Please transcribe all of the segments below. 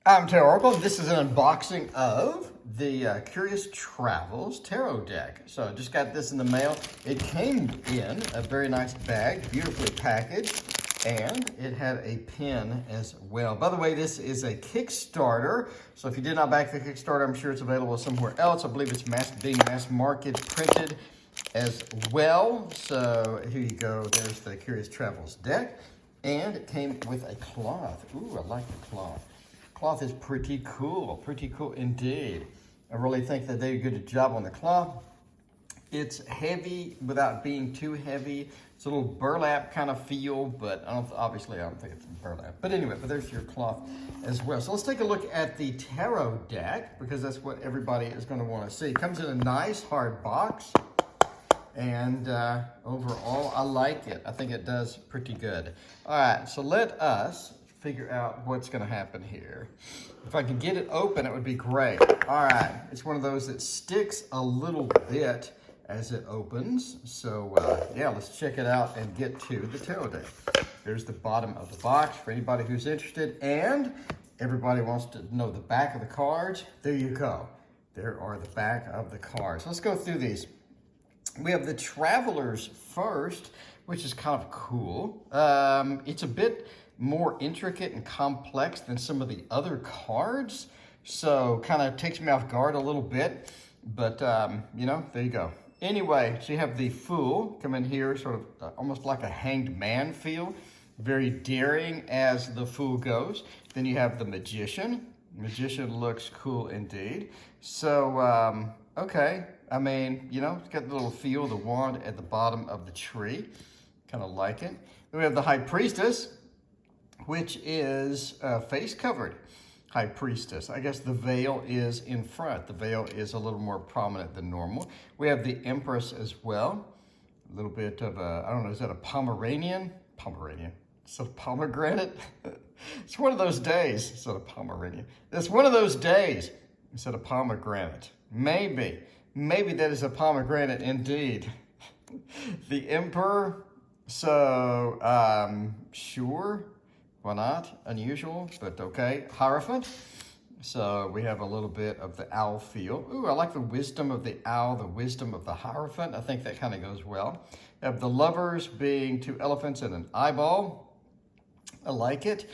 I'm Tarot Oracle. This is an unboxing of the Curious Travels Tarot deck. So I just got this in the mail. It came in a very nice bag, beautifully packaged, and it had a pin as well. By the way, this is a Kickstarter. So if you did not back the Kickstarter, I'm sure it's available somewhere else. I believe it's being mass market printed as well. So here you go. There's the Curious Travels deck. And it came with a cloth. Ooh, I like the cloth. Cloth is pretty cool indeed. I really think that they did a good job on the cloth. It's heavy without being too heavy. It's a little burlap kind of feel, but obviously I don't think it's burlap. But anyway, there's your cloth as well. So let's take a look at the tarot deck because that's what everybody is going to want to see. It comes in a nice hard box. And overall, I like it. I think it does pretty good. All right, so let us figure out what's going to happen here. If I can get it open, it would be great. All right, it's one of those that sticks a little bit as it opens. So yeah, let's check it out and get to the tarot deck. There's the bottom of the box for anybody who's interested. And everybody wants to know the back of the cards. There you go. There are the back of the cards. Let's go through these. We have the Travelers first, which is kind of cool. It's a bit more intricate and complex than some of the other cards, so kind of takes me off guard a little bit, but you know, there you go. Anyway, so you have the Fool come in here, sort of almost like a hanged man feel, very daring as the Fool goes. Then you have the Magician. Magician looks cool indeed. So, okay. I mean, you know, it's got the little feel, the wand at the bottom of the tree. Kind of like it. Then we have the High Priestess, which is face covered High Priestess. I guess the veil is in front. The veil is a little more prominent than normal. We have the Empress as well. A little bit of a, I don't know, is that a Pomeranian? Pomeranian. So pomegranate? It's one of those days. Instead of Pomeranian. It's one of those days instead of pomegranate. Maybe. Maybe that is a pomegranate indeed. The Emperor, so sure, why not? Unusual, but okay. Hierophant, so we have a little bit of the owl feel. Ooh, I like the wisdom of the owl, the wisdom of the Hierophant. I think that kind of goes well. We have the Lovers being two elephants and an eyeball. I like it.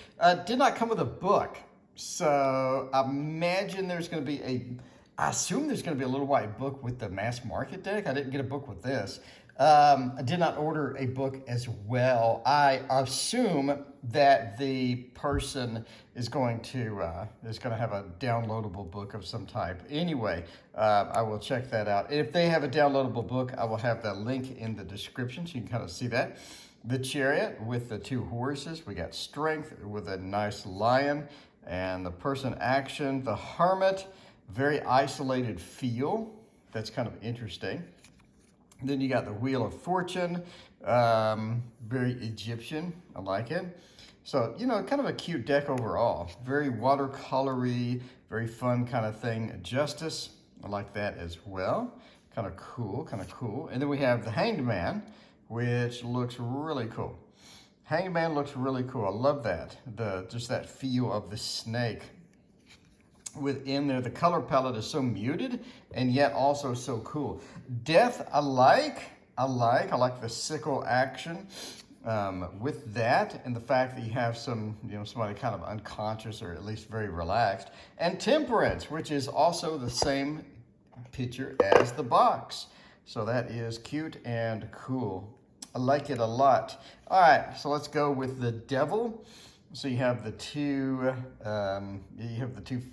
Did not come with a book, so I imagine there's going to be I assume there's going to be a little white book with the mass market deck. I didn't get a book with this. I did not order a book as well. I assume that the person is going to have a downloadable book of some type. Anyway, I will check that out. If they have a downloadable book, I will have that link in the description so you can kind of see that. The Chariot with the two horses. We got Strength with a nice lion and the person action. The Hermit. Very isolated feel. That's kind of interesting. Then you got the Wheel of Fortune. Very Egyptian. I like it. So, you know, kind of a cute deck overall. Very watercolory, very fun kind of thing. Justice. I like that as well. Kind of cool, kind of cool. And then we have the Hanged Man, which looks really cool. Hanged Man looks really cool. I love that. Just that feel of the snake within there. The color palette is so muted and yet also so cool. Death, I like the sickle action with that, and the fact that you have somebody kind of unconscious or at least very relaxed. And Temperance, which is also the same picture as the box. So that is cute and cool. I like it a lot. All right, so let's go with the Devil. So you have the two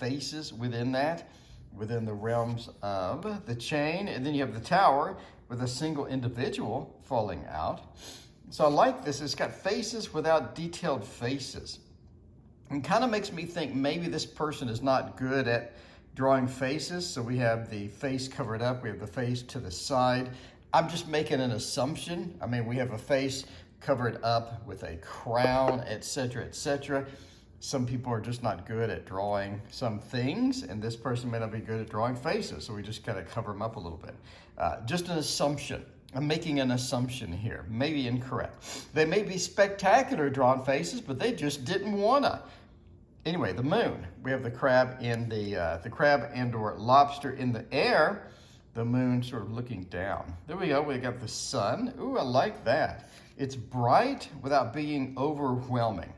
faces within that, within the realms of the chain, and then you have the Tower with a single individual falling out. So I like this. It's got faces without detailed faces. And kind of makes me think maybe this person is not good at drawing faces. So we have the face covered up. We have the face to the side. I'm just making an assumption. I mean, we have a face covered up with a crown, etc., etc. Some people are just not good at drawing some things, and this person may not be good at drawing faces, so we just gotta cover them up a little bit. Just an assumption. I'm making an assumption here, maybe incorrect. They may be spectacular drawn faces, but they just didn't wanna. Anyway, the moon. We have the crab in the crab and/or lobster in the air. The moon sort of looking down. There we go. We got the sun. Ooh, I like that. It's bright without being overwhelming.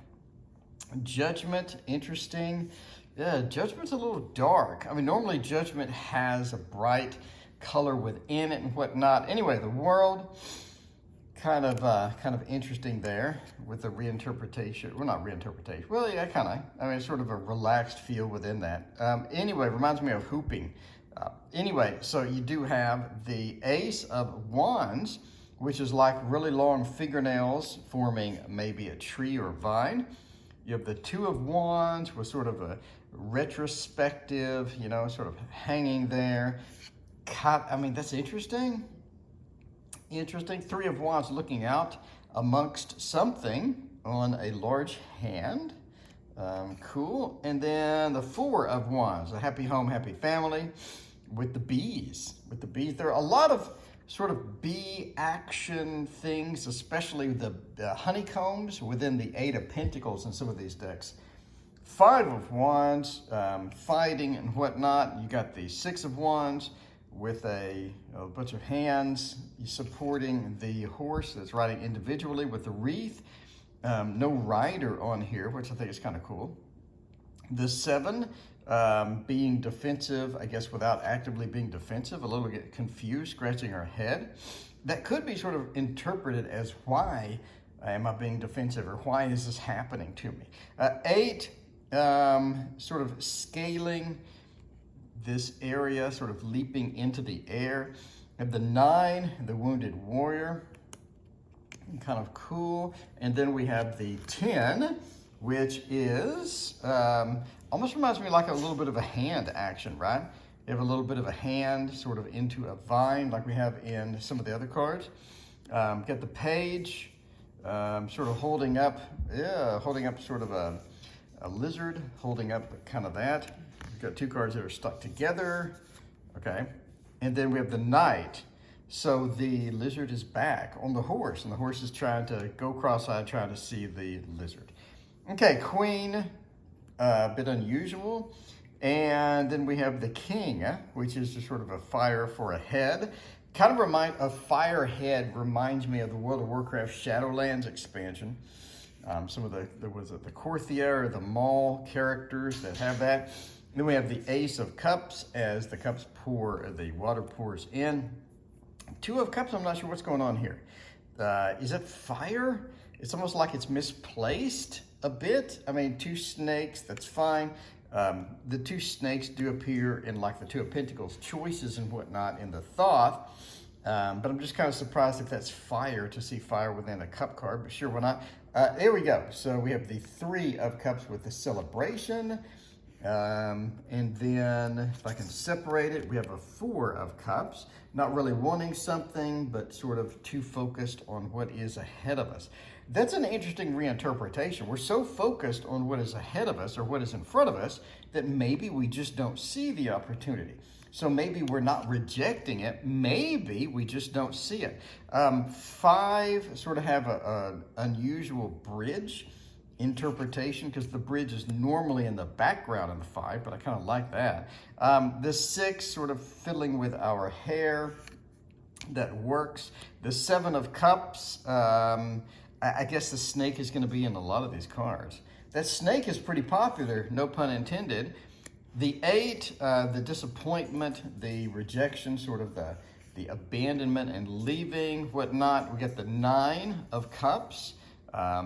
Judgment, interesting. Yeah, Judgment's a little dark. I mean, normally Judgment has a bright color within it and whatnot. Anyway, the world, kind of interesting there with the reinterpretation. Well, not reinterpretation. Well, yeah, kind of. I mean, it's sort of a relaxed feel within that. Anyway, reminds me of hooping. Anyway, so you do have the Ace of Wands, which is like really long fingernails forming maybe a tree or a vine. You have the Two of Wands with sort of a retrospective, you know, sort of hanging there. I mean, that's interesting. Interesting. Three of Wands looking out amongst something on a large hand. Cool. And then the Four of Wands, a happy home, happy family with the bees. With the bees, there are a lot of sort of bee action things, especially the honeycombs within the Eight of Pentacles in some of these decks. Five of Wands, fighting and whatnot. You got the Six of Wands with a bunch of hands supporting the horse that's riding individually with the wreath. No rider on here, which I think is kind of cool. The Seven, being defensive, I guess without actively being defensive, a little bit confused, scratching her head. That could be sort of interpreted as why am I being defensive, or why is this happening to me? Eight, sort of scaling this area, sort of leaping into the air. And the Nine, the Wounded Warrior, kind of cool. And then we have the 10, which is, almost reminds me like a little bit of a hand action, right? You have a little bit of a hand sort of into a vine like we have in some of the other cards. Got the Page, sort of holding up sort of a lizard, holding up kind of that. We've got two cards that are stuck together, okay? And then we have the Knight. So the lizard is back on the horse, and the horse is trying to go cross-eyed, trying to see the lizard. Okay, Queen, a bit unusual. And then we have the King, which is just sort of a fire for a head. Kind of a fire head reminds me of the World of Warcraft Shadowlands expansion. Some of the Korthia or the Maul characters that have that. Then we have the Ace of Cups as the cups pour, the water pours in. Two of Cups, I'm not sure what's going on here. Is it fire? It's almost like it's misplaced a bit. I mean, two snakes, that's fine. The two snakes do appear in like the Two of Pentacles choices and whatnot in the Thoth. But I'm just kind of surprised if that's fire, to see fire within a cup card, but sure, why not? There we go. So we have the Three of Cups with the celebration. And then if I can separate it, we have a Four of Cups, not really wanting something, but sort of too focused on what is ahead of us. That's an interesting reinterpretation. We're so focused on what is ahead of us or what is in front of us that maybe we just don't see the opportunity. So maybe we're not rejecting it. Maybe we just don't see it. Five sort of have an unusual bridge interpretation, because the bridge is normally in the background in the Five, but I kind of like that. The Six sort of fiddling with our hair, that works. The Seven of Cups, I guess the snake is going to be in a lot of these cards. That snake is pretty popular, no pun intended. The Eight, the disappointment, the rejection, sort of the abandonment and leaving, whatnot. We got the Nine of Cups,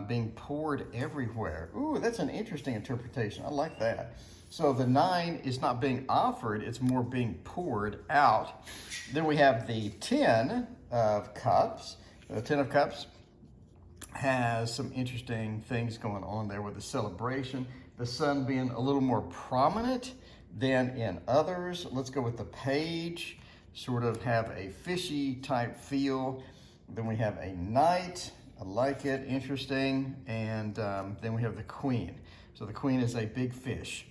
being poured everywhere. Ooh, that's an interesting interpretation. I like that. So the Nine is not being offered, it's more being poured out. Then we have the Ten of Cups. The Ten of Cups has some interesting things going on there with the celebration. The sun being a little more prominent than in others. Let's go with the Page. Sort of have a fishy type feel. Then we have a Knight. I like it, interesting. And then we have the Queen. So the Queen is a big fish.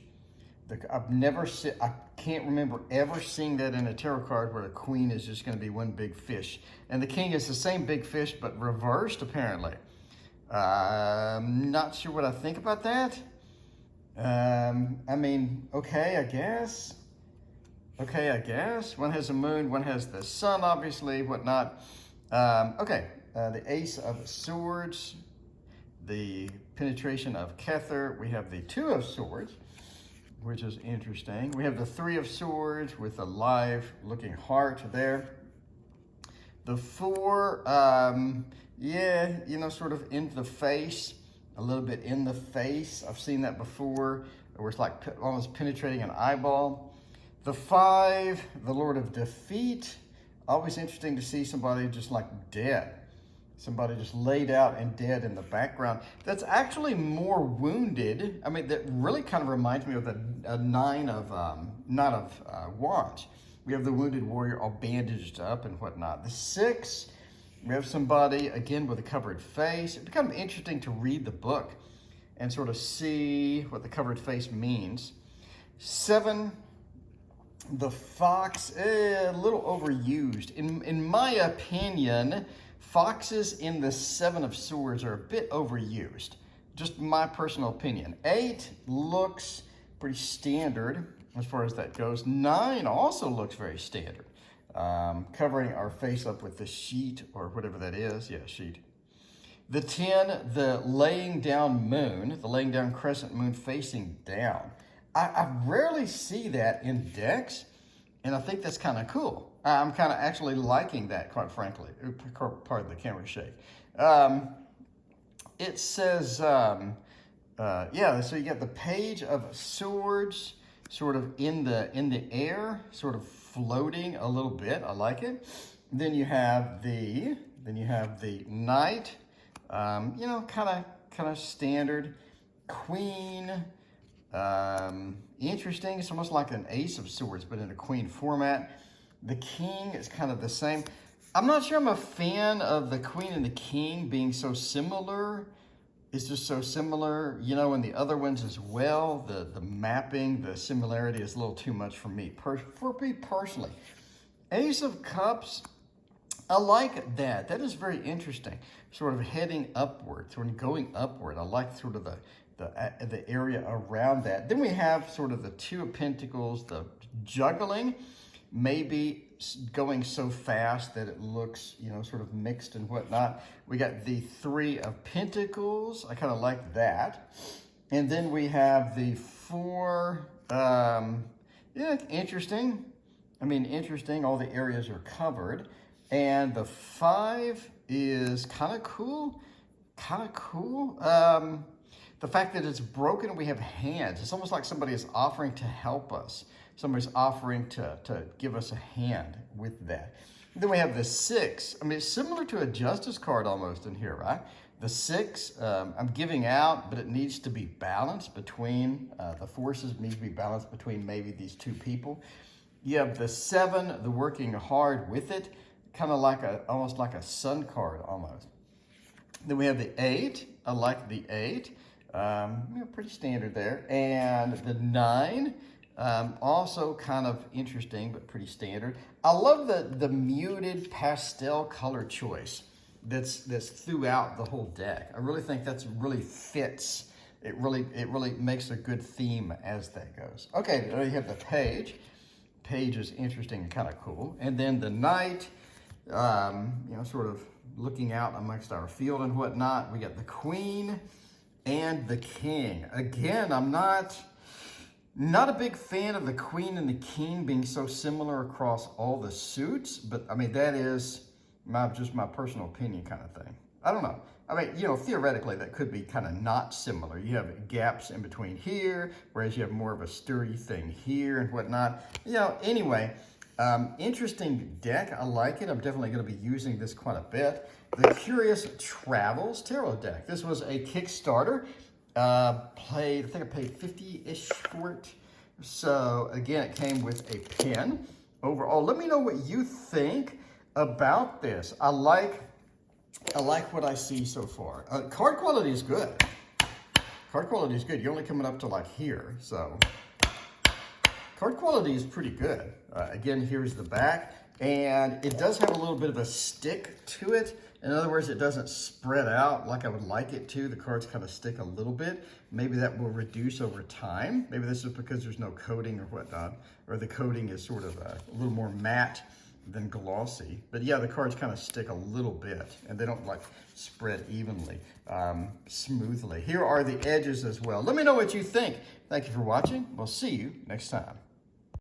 I can't remember ever seeing that in a tarot card where a Queen is just going to be one big fish. And the King is the same big fish, but reversed apparently. I'm not sure what I think about that. I mean, okay, I guess. Okay, I guess. One has a moon, one has the sun, obviously, whatnot. Okay, the Ace of Swords, the penetration of Kether. We have the Two of Swords, which is interesting. We have the Three of Swords with a live looking heart there. The Four, yeah, you know, sort of in the face, a little bit in the face. I've seen that before, where it's like almost penetrating an eyeball. The Five, the Lord of Defeat. Always interesting to see somebody just like dead. Somebody just laid out and dead in the background. That's actually more wounded. I mean, that really kind of reminds me of a Nine of Wands. We have the wounded warrior all bandaged up and whatnot. The Six, we have somebody, again, with a covered face. It'd be kind of interesting to read the book and sort of see what the covered face means. Seven, the Fox, a little overused. In my opinion, foxes in the Seven of Swords are a bit overused. Just my personal opinion. 8 looks pretty standard as far as that goes. 9 also looks very standard. Covering our face up with the sheet or whatever that is. Yeah, sheet. The 10, the laying down moon, the laying down crescent moon facing down. I rarely see that in decks, and I think that's kind of cool. I'm kind of actually liking that, quite frankly. Pardon the camera shake. It says, yeah, so you got the Page of Swords sort of in the air, sort of floating a little bit. I like it. Then you have the Knight, you know, kind of standard. Queen, interesting. It's almost like an Ace of Swords, but in a Queen format. The King is kind of the same. I'm not sure I'm a fan of the Queen and the King being so similar. It's just so similar, you know, and the other ones as well. The mapping, the similarity is a little too much for me, for me personally. Ace of Cups, I like that. That is very interesting. Sort of heading upward, sort of going upward. I like sort of the area around that. Then we have sort of the Two of Pentacles, the juggling, maybe going so fast that it looks, you know, sort of mixed and whatnot. We got the Three of Pentacles. I kind of like that. And then we have the Four, yeah, interesting. I mean, interesting. All the areas are covered. And the 5 is kind of cool. Kind of cool. The fact that it's broken and we have hands. It's almost like somebody is offering to help us. Somebody's offering to give us a hand with that. Then we have the 6. I mean, it's similar to a Justice card almost in here, right? The 6, I'm giving out, but it needs to be balanced between, the forces needs to be balanced between maybe these two people. You have the 7, the working hard with it, kind of like almost like a Sun card almost. Then we have the 8. I like the 8. Pretty standard there. And the 9, also kind of interesting, but pretty standard. I love the muted pastel color choice that's throughout the whole deck. I really think that's really fits. It really makes a good theme as that goes. Okay, there you have the Page. Page is interesting and kind of cool. And then the Knight, you know, sort of looking out amongst our field and whatnot. We got the Queen and the King. Again, I'm not a big fan of the Queen and the King being so similar across all the suits, but I mean, that is just my personal opinion kind of thing. I don't know. I mean, you know, theoretically, that could be kind of not similar. You have gaps in between here, whereas you have more of a sturdy thing here and whatnot. You know, anyway, interesting deck. I like it. I'm definitely going to be using this quite a bit. The Curious Travels Tarot deck. This was a Kickstarter. I think I paid 50-ish for it. So, again, it came with a pen. Overall, let me know what you think about this. I like what I see so far. Card quality is good. Card quality is good. You're only coming up to like here, so card quality is pretty good. Again, here's the back. And it does have a little bit of a stick to it. In other words, it doesn't spread out like I would like it to. The cards kind of stick a little bit. Maybe that will reduce over time. Maybe this is because there's no coating or whatnot, or the coating is sort of a little more matte than glossy. But yeah, the cards kind of stick a little bit, and they don't like spread evenly, smoothly. Here are the edges as well. Let me know what you think. Thank you for watching. We'll see you next time.